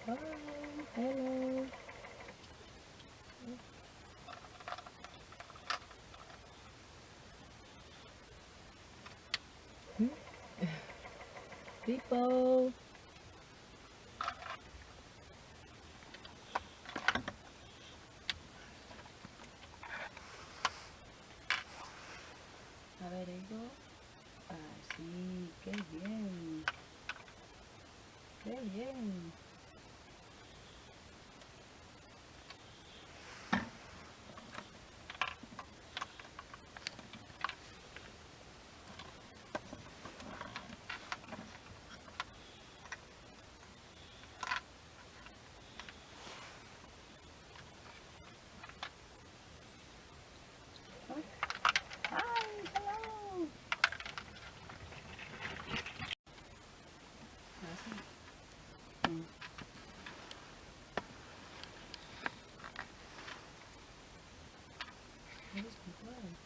Hi, hello. People. A ver, eso. Así, qué bien. Qué bien. Hi, hello. Así. Eres muy bueno.